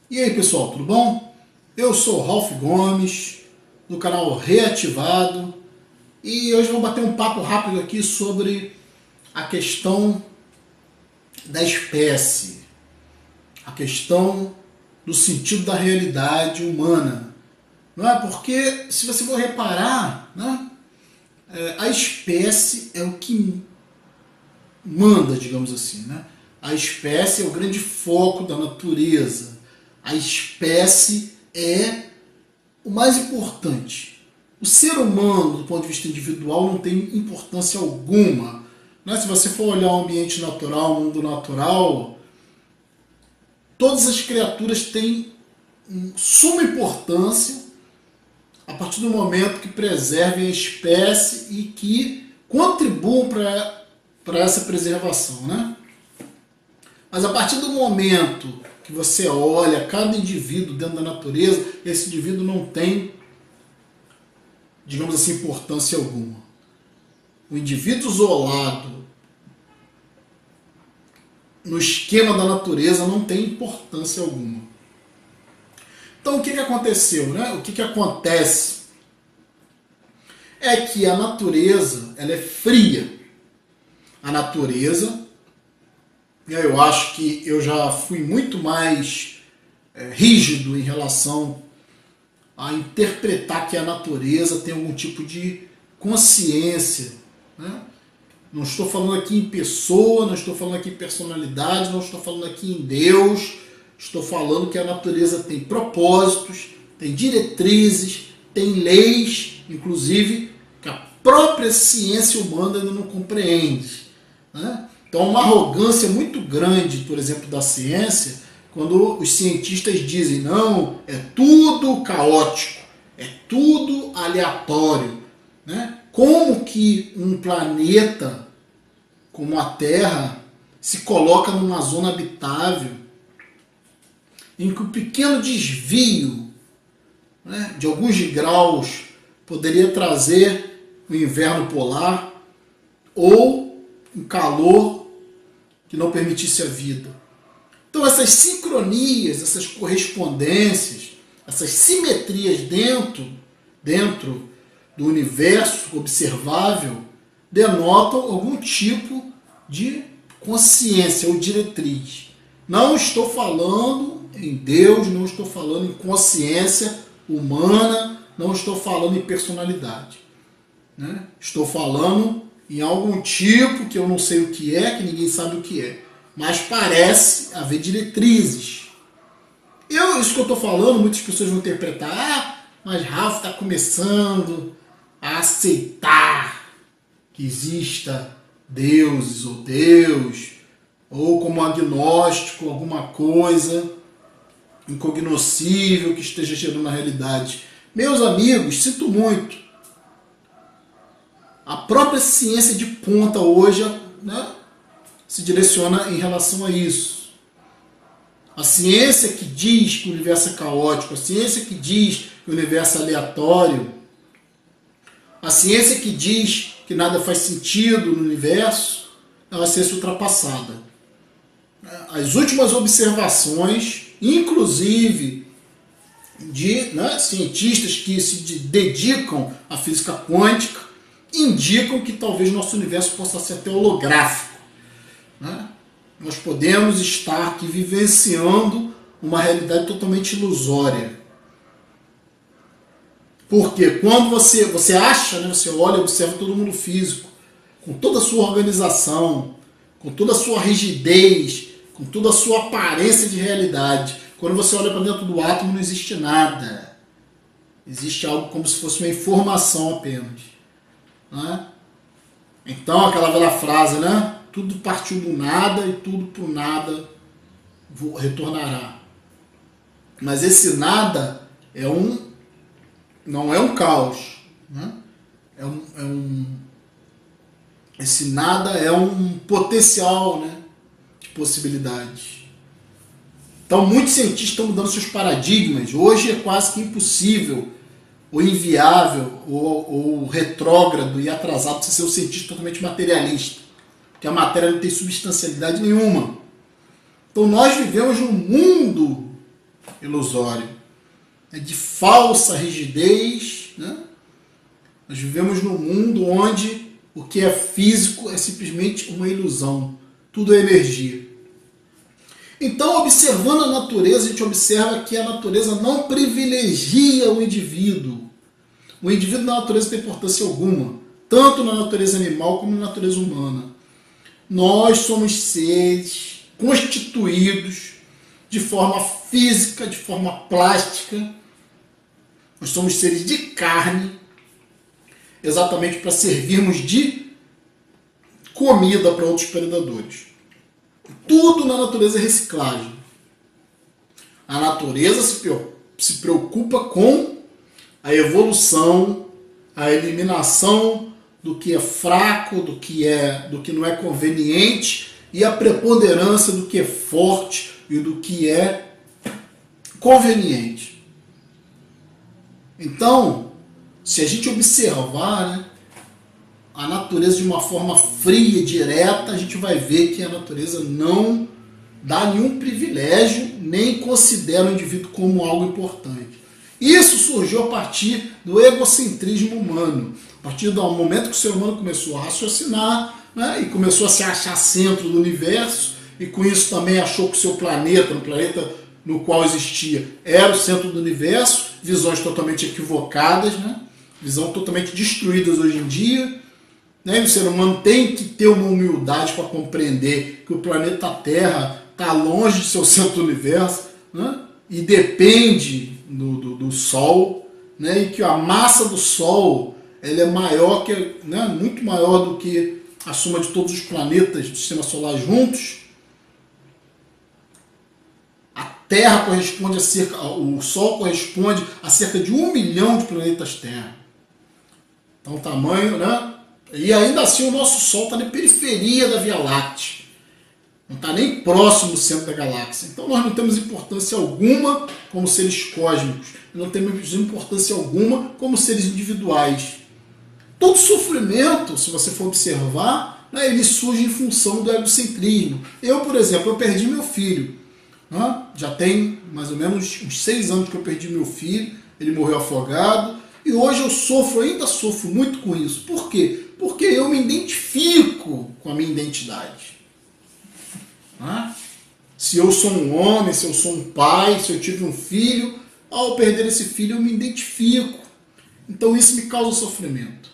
E aí pessoal, tudo bom? Eu sou o Ralph Gomes, do canal Reativado, e hoje vamos bater um papo rápido aqui sobre a questão da espécie, a questão do sentido da realidade humana. Não é? Porque, se você for reparar, né, a espécie é o que manda, digamos assim. Né? A espécie é o grande foco da natureza. A espécie é o mais importante. O ser humano, do ponto de vista individual, não tem importância alguma. Né? Se você for olhar o ambiente natural, o mundo natural, todas as criaturas têm suma importância a partir do momento que preservem a espécie e que contribuam para essa preservação. Né? Mas a partir do momento que você olha cada indivíduo dentro da natureza, esse indivíduo não tem, digamos assim, importância alguma. O indivíduo isolado no esquema da natureza não tem importância alguma. Então o que aconteceu? Né? O que acontece é que a natureza ela é fria. A natureza, eu acho que eu já fui muito mais rígido em relação a interpretar que a natureza tem algum tipo de consciência. Né? Não estou falando aqui em pessoa, não estou falando aqui em personalidade, não estou falando aqui em Deus. Estou falando que a natureza tem propósitos, tem diretrizes, tem leis, inclusive, que a própria ciência humana ainda não compreende. Né? Então, uma arrogância muito grande, por exemplo, da ciência, quando os cientistas dizem, não, é tudo caótico, é tudo aleatório. Né? Como que um planeta como a Terra se coloca numa zona habitável em que o pequeno desvio, né, de alguns graus poderia trazer o inverno polar ou um calor que não permitisse a vida. Então essas sincronias, essas correspondências, essas simetrias dentro do universo observável denotam algum tipo de consciência ou diretriz. Não estou falando em Deus, não estou falando em consciência humana, não estou falando em personalidade. Né? Estou falando em algum tipo que eu não sei o que é, que ninguém sabe o que é. Mas parece haver diretrizes. Isso que eu estou falando, muitas pessoas vão interpretar, mas Rafa está começando a aceitar que exista deuses ou Deus, ou como agnóstico, alguma coisa incognoscível que esteja gerando na realidade. Meus amigos, sinto muito. A própria ciência de ponta hoje, né, se direciona em relação a isso. A ciência que diz que o universo é caótico, a ciência que diz que o universo é aleatório, a ciência que diz que nada faz sentido no universo, é uma ciência ultrapassada. As últimas observações, inclusive de cientistas que se dedicam à física quântica, indicam que talvez nosso universo possa ser até holográfico. Né? Nós podemos estar aqui vivenciando uma realidade totalmente ilusória. Porque quando você acha, né, você olha e observa todo mundo físico, com toda a sua organização, com toda a sua rigidez, com toda a sua aparência de realidade. Quando você olha para dentro do átomo, não existe nada. Existe algo como se fosse uma informação apenas. Né? Então, aquela velha frase, né? Tudo partiu do nada e tudo para o nada retornará. Mas esse nada não é um caos. Né? Esse nada é um potencial, né, de possibilidades. Então, muitos cientistas estão mudando seus paradigmas. Hoje é quase que impossível, ou inviável, ou retrógrado e atrasado você ser um cientista totalmente materialista. Porque a matéria não tem substancialidade nenhuma. Então, nós vivemos num mundo ilusório, de falsa rigidez, né? Nós vivemos num mundo onde o que é físico é simplesmente uma ilusão. Tudo é energia. Então, observando a natureza, a gente observa que a natureza não privilegia o indivíduo. O indivíduo na natureza tem importância alguma, tanto na natureza animal como na natureza humana. Nós somos seres constituídos de forma física, de forma plástica. Nós somos seres de carne, exatamente para servirmos de comida para outros predadores. Tudo na natureza é reciclagem. A natureza se preocupa com a evolução, a eliminação do que é fraco, do que não é conveniente e a preponderância do que é forte e do que é conveniente. Então, se a gente observar, né, a natureza de uma forma fria e direta, a gente vai ver que a natureza não dá nenhum privilégio, nem considera o indivíduo como algo importante. Isso surgiu a partir do egocentrismo humano. A partir do momento que o ser humano começou a raciocinar, né, e começou a se achar centro do universo, e com isso também achou que o seu planeta, no planeta no qual existia, era o centro do universo, visões totalmente equivocadas, né, visões totalmente destruídas hoje em dia. Né, o ser humano tem que ter uma humildade para compreender que o planeta Terra está longe de ser o centro do universo, né, e depende do Sol, né, e que a massa do Sol ela é maior que, né, muito maior do que a soma de todos os planetas do Sistema Solar juntos. A Terra corresponde o Sol corresponde a cerca de 1 milhão de planetas Terra. Então o tamanho, né? E ainda assim o nosso Sol está na periferia da Via Láctea. Não está nem próximo do centro da galáxia. Então nós não temos importância alguma como seres cósmicos. Não temos importância alguma como seres individuais. Todo sofrimento, se você for observar, né, ele surge em função do egocentrismo. Eu, por exemplo, eu perdi meu filho. Né? Já tem mais ou menos uns 6 anos que eu perdi meu filho. Ele morreu afogado. E hoje eu ainda sofro muito com isso. Por quê? Porque eu me identifico com a minha identidade. Se eu sou um homem, se eu sou um pai, se eu tive um filho, ao perder esse filho eu me identifico. Então isso me causa sofrimento.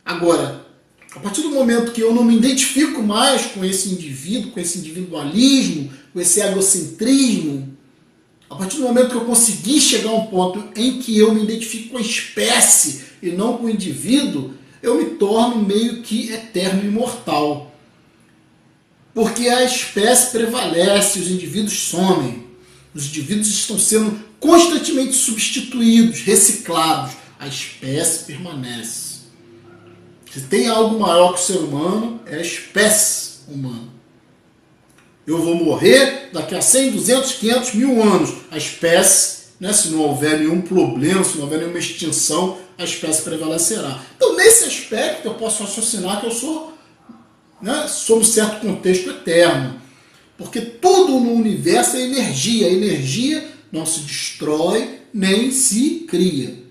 Agora, a partir do momento que eu não me identifico mais com esse indivíduo, com esse individualismo, com esse egocentrismo, a partir do momento que eu conseguir chegar a um ponto em que eu me identifico com a espécie e não com o indivíduo, eu me torno meio que eterno e imortal. Porque a espécie prevalece, os indivíduos somem. Os indivíduos estão sendo constantemente substituídos, reciclados. A espécie permanece. Se tem algo maior que o ser humano, é a espécie humana. Eu vou morrer daqui a 100, 200, 500 mil anos. A espécie, né, se não houver nenhum problema, se não houver nenhuma extinção, a espécie prevalecerá. Então, nesse aspecto, eu posso raciocinar que eu sou, né, sob um certo contexto eterno. Porque tudo no universo é energia. A energia não se destrói nem se cria.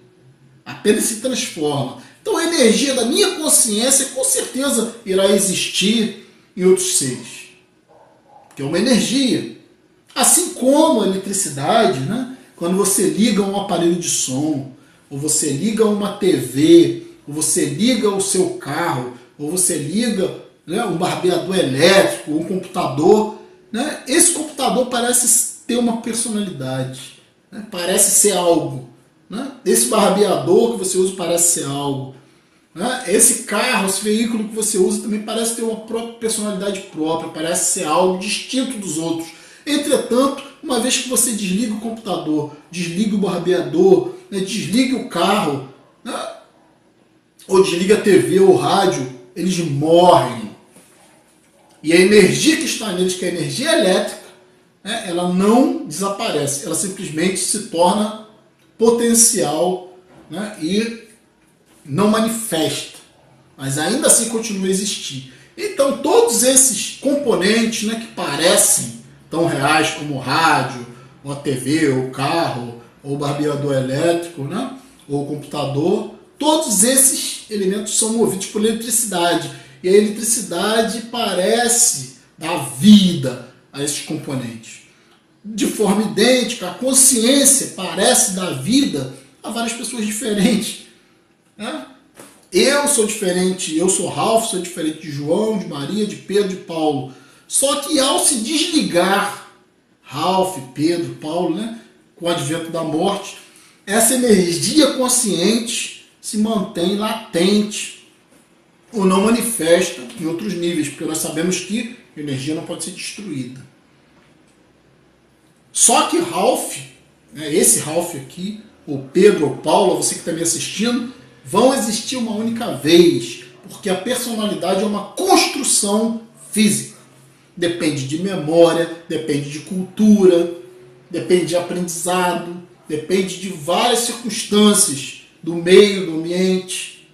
Apenas se transforma. Então a energia da minha consciência com certeza irá existir em outros seres. Que é uma energia. Assim como a eletricidade, né? Quando você liga um aparelho de som, ou você liga uma TV, ou você liga o seu carro, ou você liga, né, um barbeador elétrico, um computador, né? Esse computador parece ter uma personalidade, né? Parece ser algo. Né? Esse barbeador que você usa parece ser algo. Né? Esse carro, esse veículo que você usa também parece ter uma própria personalidade própria, parece ser algo distinto dos outros. Entretanto, uma vez que você desliga o computador, desliga o barbeador, né, desliga o carro, né, ou desliga a TV ou o rádio, eles morrem. E a energia que está neles, que é a energia elétrica, né, ela não desaparece, ela simplesmente se torna potencial, né, e não manifesta, mas ainda assim continua a existir. Então todos esses componentes, né, que parecem tão reais como o rádio, ou a TV, ou o carro, ou o barbeador elétrico, né? Ou o computador. Todos esses elementos são movidos por eletricidade. E a eletricidade parece dar vida a esses componentes. De forma idêntica, a consciência parece dar vida a várias pessoas diferentes, né? Eu sou diferente, eu sou Ralph, sou diferente de João, de Maria, de Pedro, de Paulo. Só que ao se desligar Ralph, Pedro, Paulo, né, com o advento da morte, essa energia consciente se mantém latente ou não manifesta em outros níveis, porque nós sabemos que a energia não pode ser destruída. Só que Ralph, né, esse Ralph aqui, ou Pedro ou Paulo, você que está me assistindo, vão existir uma única vez, porque a personalidade é uma construção física. Depende de memória, depende de cultura, depende de aprendizado, depende de várias circunstâncias do meio, do ambiente,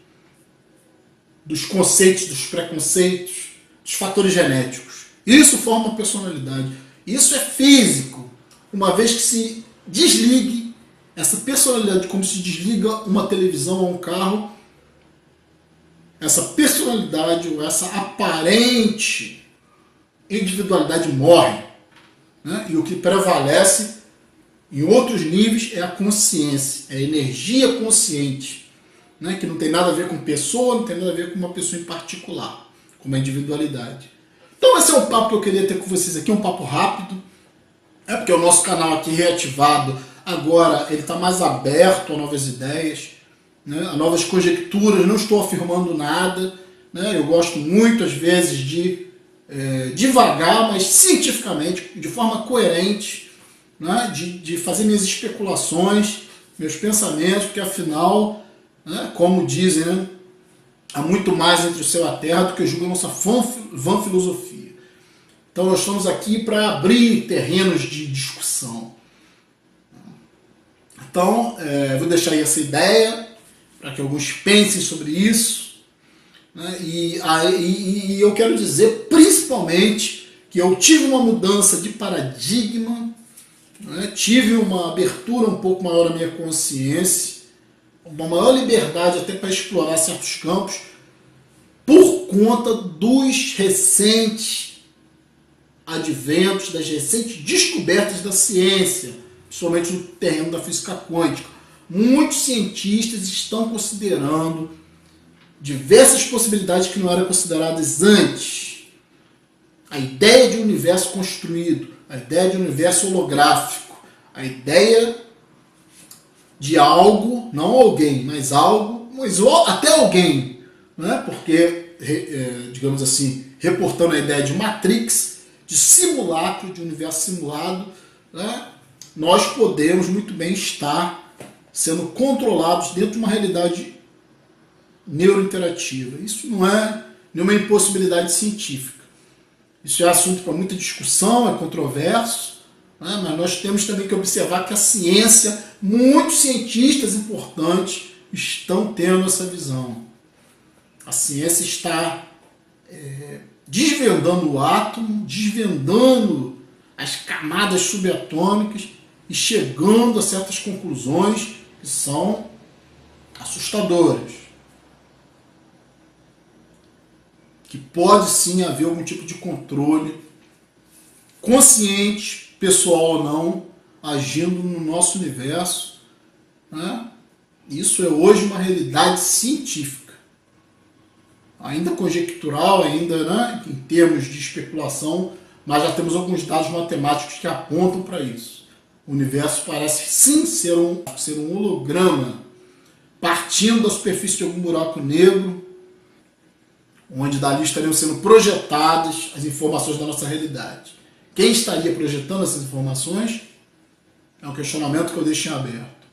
dos conceitos, dos preconceitos, dos fatores genéticos. Isso forma personalidade. Isso é físico. Uma vez que se desligue essa personalidade, como se desliga uma televisão ou um carro, essa personalidade ou essa aparente individualidade morre, né? E o que prevalece em outros níveis é a consciência, é a energia consciente, né? Que não tem nada a ver com pessoa, não tem nada a ver com uma pessoa em particular, com uma individualidade. Então esse é um papo que eu queria ter com vocês aqui, um papo rápido, porque o nosso canal aqui reativado, agora ele está mais aberto a novas ideias, né? A novas conjecturas, não estou afirmando nada, né? Eu gosto muito às vezes de devagar, mas cientificamente, de forma coerente, né, de fazer minhas especulações, meus pensamentos, porque afinal, né, como dizem, né, há muito mais entre o céu e a terra do que julga a nossa vã filosofia. Então nós estamos aqui para abrir terrenos de discussão. Então, vou deixar aí essa ideia, para que alguns pensem sobre isso. Né? E eu quero dizer principalmente que eu tive uma mudança de paradigma, né? Tive uma abertura um pouco maior na minha consciência, uma maior liberdade até para explorar certos campos, por conta dos recentes adventos, das recentes descobertas da ciência, principalmente no terreno da física quântica. Muitos cientistas estão considerando diversas possibilidades que não eram consideradas antes. A ideia de um universo construído, a ideia de um universo holográfico, a ideia de algo, não alguém, mas algo, mas até alguém, né? Porque, digamos assim, reportando a ideia de Matrix, de simulacro, de universo simulado, né? Nós podemos muito bem estar sendo controlados dentro de uma realidade neurointerativa. Isso não é nenhuma impossibilidade científica. Isso é assunto para muita discussão, é controverso, né? Mas nós temos também que observar que a ciência, muitos cientistas importantes estão tendo essa visão. A ciência está desvendando o átomo, desvendando as camadas subatômicas e chegando a certas conclusões que são assustadoras. Que pode sim haver algum tipo de controle consciente, pessoal ou não, agindo no nosso universo, né? Isso é hoje uma realidade científica, ainda conjectural, ainda, né, em termos de especulação, mas já temos alguns dados matemáticos que apontam para isso. O universo parece sim ser um holograma, partindo da superfície de algum buraco negro, onde dali estariam sendo projetadas as informações da nossa realidade. Quem estaria projetando essas informações? É um questionamento que eu deixo em aberto.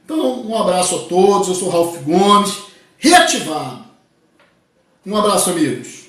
Então, um abraço a todos, eu sou Ralph Gomes, reativado. Um abraço, amigos.